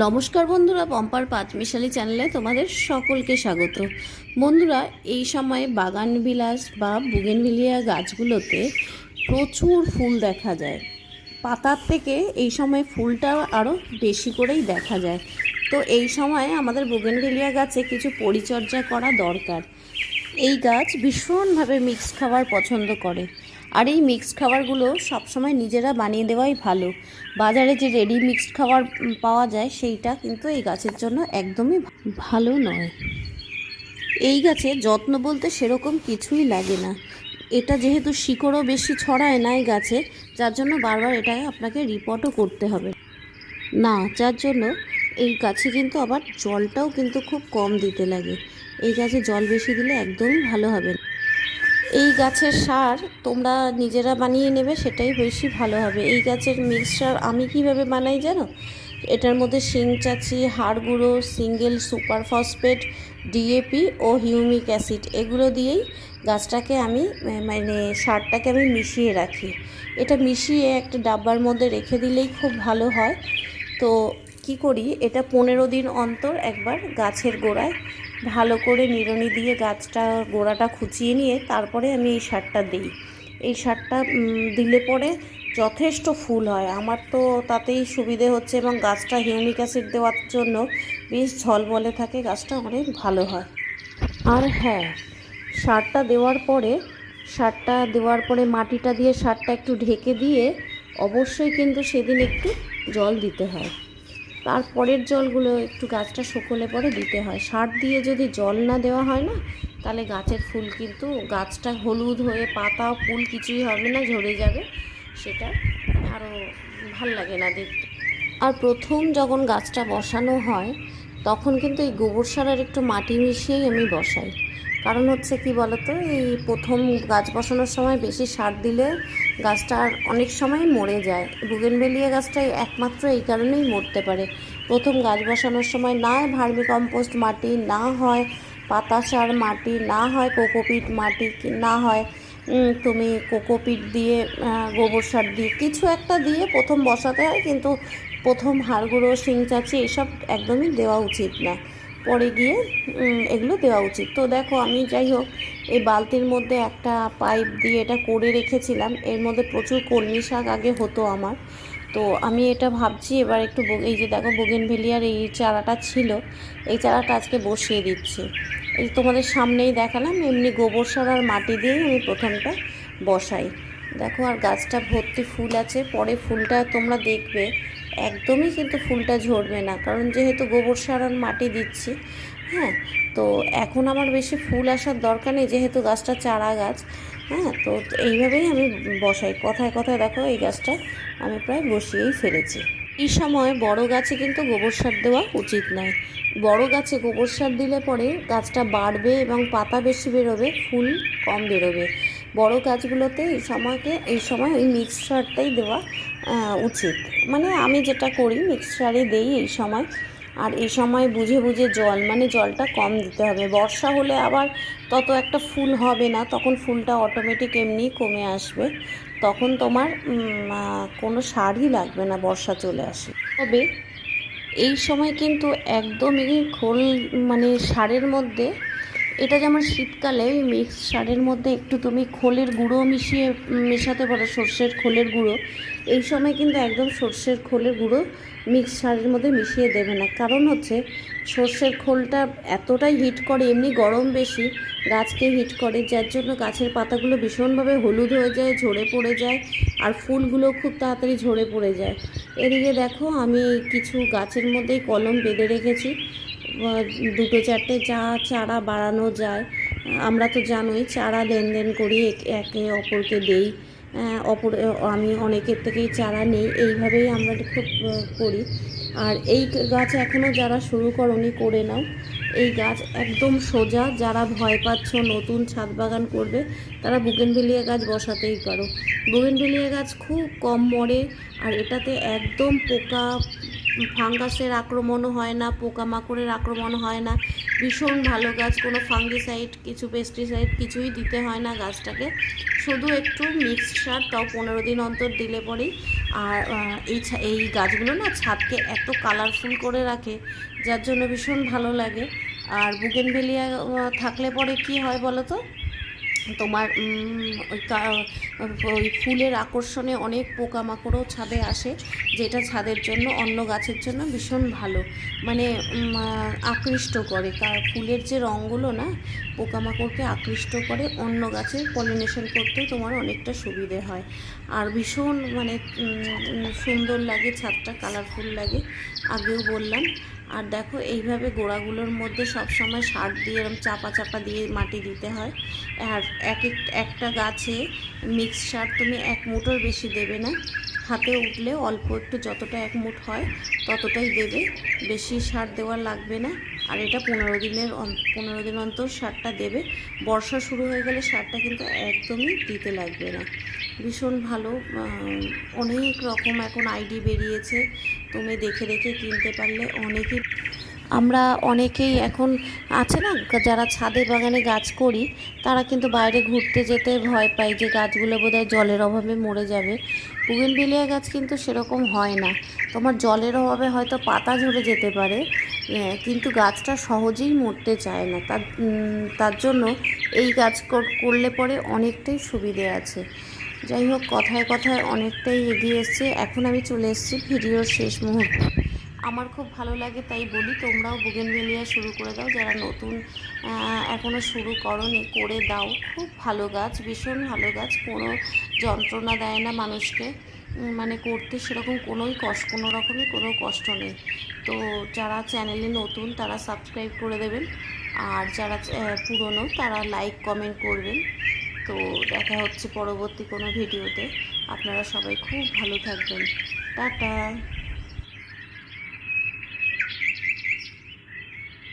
নমস্কার বন্ধুরা, পম্পার পাঁচমিশালি চ্যানেলে তোমাদের সকলকে স্বাগত। বন্ধুরা, এই সময় বাগান বিলাস বা বুগেনভিলিয়া গাছগুলোতে প্রচুর ফুল দেখা যায়। পাতার থেকে এই সময় ফুলটা আরও বেশি করেই দেখা যায়। তো এই সময় আমাদের বুগেনভিলিয়া গাছে কিছু পরিচর্যা করা দরকার। এই গাছ ভীষণভাবে মিক্সড খাবার পছন্দ করে, আর এই মিক্সড খাবারগুলো সবসময় নিজেরা বানিয়ে দেওয়াই ভালো। বাজারে যে রেডি মিক্সড খাবার পাওয়া যায় সেইটা কিন্তু এই গাছের জন্য একদমই ভালো নয়। এই গাছে যত্ন বলতে সেরকম কিছুই লাগে না। এটা যেহেতু শিকড়ও বেশি ছড়ায় না এই গাছে, যার জন্য বারবার এটাকে আপনাকে রিপোর্টও করতে হবে না, যার জন্য এই গাছে কিন্তু আবার জলটাও কিন্তু খুব কম দিতে লাগে। এই গাছে জল বেশি দিলে একদমই ভালো হবে না। এই গাছের সার তোমরা নিজেরা বানিয়ে নেবে, সেটাই বেশি ভালো হবে। এই গাছের মিক্সচার আমি কিভাবে বানাই জানো? এটার মধ্যে শিংচাচি, হাড় গুঁড়ো, সিঙ্গেল সুপার ফসফেট, ডিএপি ও হিউমিক অ্যাসিড এগুলো দিয়েই গাছটাকে আমি মানে সারটাকে আমি মিশিয়ে রাখি। এটা মিশিয়ে একটা ডাব্বার মধ্যে রেখে দিলেই খুব ভালো হয়। তো কি করি, এটা 15 দিন অন্তর একবার গাছের গোড়ায় ভালো করে নিড়ানি দিয়ে গাছটা গোড়াটা খুঁচিয়ে নিয়ে তারপরে আমি এই সারটা দিই। এই সারটা দিলে পরে যথেষ্ট ফুল হয়। আমার তো তাতেই সুবিধে হচ্ছে, এবং গাছটা হিউমিক অ্যাসিড দেওয়ার জন্য বেশ ঝলমলে থাকে, গাছটা অনেক ভালো হয়। আর হ্যাঁ, সারটা দেওয়ার পরে মাটিটা দিয়ে সারটা একটু ঢেকে দিয়ে অবশ্যই কিন্তু সেদিন একটু জল দিতে হয়। তারপরের জলগুলো একটু গাছটা শুকোলে পরে দিতে হয়। সার দিয়ে যদি জল না দেওয়া হয় না, তাহলে গাছের ফুল কিন্তু গাছটা হলুদ হয়ে পাতা ফুল কিছুই হবে না, ঝরে যাবে। সেটা আরও ভাল লাগে না দেখতে। আর প্রথম যখন গাছটা বসানো হয় তখন কিন্তু এই গোবর সার আর একটু মাটি মিশিয়েই আমি বসাই। কারণ হচ্ছে কি বলতো, এই প্রথম গাছ বসানোর সময় বেশি সার দিলে গাছটা আর অনেক সময় মরে যায়। বুগেনভেলিয়া গাছটাই একমাত্র এই কারণেই মরতে পারে। প্রথম গাছ বসানোর সময় না হয় ভার্মি কম্পোস্ট মাটি, না হয় পাতা সার মাটি, না হয় কোকোপিট মাটি, না হয় তুমি কোকোপিট দিয়ে গোবর সার দিয়ে কিছু একটা দিয়ে প্রথম বসাতে হয়। কিন্তু প্রথম হাড় গুঁড়ো, শিংচাচি এসব একদমই দেওয়া উচিত না, পরে গিয়ে এগুলো দেওয়া উচিত। তো দেখো, আমি যাই হোক এই বালতির মধ্যে একটা পাইপ দিয়ে এটা করে রেখেছিলাম। এর মধ্যে প্রচুর কলমি শাক আগে হতো আমার। তো আমি এটা ভাবছি এবার একটু এই যে দেখো বুগেনভেলিয়ার এই চারাটা ছিল, এই চারাটা আজকে বসিয়ে দিচ্ছি। এই তোমাদের সামনেই দেখালাম, এমনি গোবর সার আর মাটি দিয়েই আমি প্রথমটা বসাই। দেখো, আর গাছটা ভর্তি ফুল আছে। পরে ফুলটা তোমরা দেখবে একদমই কিন্তু ফুলটা ঝরবে না, কারণ যেহেতু গোবর সার আর মাটি দিচ্ছি। হ্যাঁ, তো এখন আমার বেশি ফুল আসার দরকার নেই, যেহেতু গাছটা চারা গাছ। হ্যাঁ, তো এইভাবেই আমি বসাই। কথায় কথায় দেখো এই গাছটা আমি প্রায় বসিয়েই ফেলেছি। এই সময় বড় গাছে কিন্তু গোবর সার দেওয়া উচিত নয়। বড় গাছে গোবর সার দিলে পরে গাছটা বাড়বে এবং পাতা বেশি বেরোবে, ফুল কম বেরোবে। বড় গাছগুলোতে এই সময় ওই মিক্স সারটাই দেওয়া উচিত। মানে আমি যেটা করি মিক্স সারই দেই এই সময়। আর এই সময় বুঝে বুঝে জলটা কম দিতে হবে। বর্ষা হলে আবার তত একটা ফুল হবে না, তখন ফুলটা অটোমেটিক এমনি কমে আসবে। তখন তোমার কোনো সারই লাগবে না, বর্ষা চলে আসে। তবে এই সময় কিন্তু একদমই সারের মধ্যে, এটা যেমন শীতকালে ওই মিক্স সারের মধ্যে একটু তুমি খোলের গুঁড়ো মেশাতে পারো, সর্ষের খোলের গুঁড়ো। এই সময় কিন্তু একদম সর্ষের খোলের গুঁড়ো মিক্স সারের মধ্যে মিশিয়ে দেবে না। কারণ হচ্ছে সর্ষের খোলটা এতটাই হিট করে, এমনি গরম বেশি গাছকে হিট করে, যার জন্য গাছের পাতাগুলো ভীষণভাবে হলুদ হয়ে যায়, ঝরে পড়ে যায়, আর ফুলগুলো খুব তাড়াতাড়ি ঝরে পড়ে যায়। এদিকে দেখো, আমি কিছু গাছের মধ্যেই কলম বেঁধে রেখেছি। দুটো চারটে চারা বাড়ানো যায়। আমরা তো জানোই চারা লেনদেন করি, একে অপরকে দেই। আমি অনেকের থেকেই চারা নেই, এইভাবেই আমরা খুব করি। আর এই গাছ এখনও যারা শুরু করনি, করে নাও। এই গাছ একদম সোজা। যারা ভয় পাচ্ছ নতুন ছাদ বাগান করবে, তারা বুগেনভেলিয়া গাছ বসাতেই পারো। বুগেনভেলিয়া গাছ খুব কম মরে, আর এটাতে একদম পোকা ফাঙ্গাসের আক্রমণও হয় না, পোকামাকড়ের আক্রমণ হয় না। ভীষণ ভালো গাছ, কোনো ফাঙ্গিসাইড, কিছু পেস্টিসাইড কিছুই দিতে হয় না গাছটাকে। শুধু একটু মিক্সড সার, তাও 15 দিন অন্তর দিলে পরেই আর এই গাছগুলো না ছাদকে এত কালারফুল করে রাখে, যার জন্য ভীষণ ভালো লাগে। আর বুগেনভেলিয়া থাকলে পরে কি হয় বলো তো, তোমার ওই ফুলের আকর্ষণে অনেক পোকামাকড়ও ছাদে আসে, যেটা ছাদের জন্য অন্য গাছের জন্য ভীষণ ভালো, মানে আকৃষ্ট করে। ফুলের যে রঙগুলো না পোকামাকড়কে আকৃষ্ট করে, অন্য গাছের পলিনেশন করতেও তোমার অনেকটা সুবিধে হয়। আর ভীষণ মানে সুন্দর লাগে, ছাদটা কালারফুল লাগে, আগেও বললাম। আর দেখো এইভাবে গোড়াগুলোর মধ্যে সবসময় সার দিয়ে এরকম চাপা চাপা দিয়ে মাটি দিতে হয়। আর একটা গাছে মিক্স সার তুমি 1 মুঠোর বেশি দেবে না, হাতে উঠলে অল্প একটু যতটা 1 মুঠ হয় ততটাই দেবে, বেশি সার দেওয়া লাগবে না। আর এটা 15 দিন অন্তর সারটা দেবে। বর্ষা শুরু হয়ে গেলে সারটা কিন্তু একদমই দিতে লাগবে না। ভীষণ ভালো, অনেক রকম এখন আইডি বেরিয়েছে, তুমি দেখে দেখে কিনতে পারলে। আমরা অনেকেই এখন আছে না, যারা ছাদে বাগানে গাছ করি, তারা কিন্তু বাইরে ঘুরতে যেতে ভয় পায় যে গাছগুলো বোধহয় জলের অভাবে মরে যাবে। বুগেনভেলিয়া গাছ কিন্তু সেরকম হয় না, তোমার জলের অভাবে হয়তো পাতা ঝরে যেতে পারে, কিন্তু গাছটা সহজেই মরতে চায় না। তার জন্য এই গাছ করলে পরে অনেকটাই সুবিধে আছে। যাই হোক, কথায় কথায় অনেকটাই এগিয়ে এসছে, এখন আমি চলে এসেছি ভিডিওর শেষ মুহূর্তে। আমার খুব ভালো লাগে তাই বলি, তোমরাও বুগেনভেলিয়া শুরু করে দাও, যারা নতুন এখনও শুরু করোনি করে দাও। খুব ভালো গাছ, ভীষণ ভালো গাছ, কোনো যন্ত্রণা দেয় না মানুষকে, মানে করতে সেরকম কোনো রকমই কোনো কষ্ট নেই। তো যারা চ্যানেলে নতুন তারা সাবস্ক্রাইব করে দেবেন, আর যারা পুরনো তারা লাইক কমেন্ট করবেন। তো দেখা হচ্ছে পরবর্তী কোনো ভিডিওতে। আপনারা সবাই খুব ভালো থাকবেন। টাটা।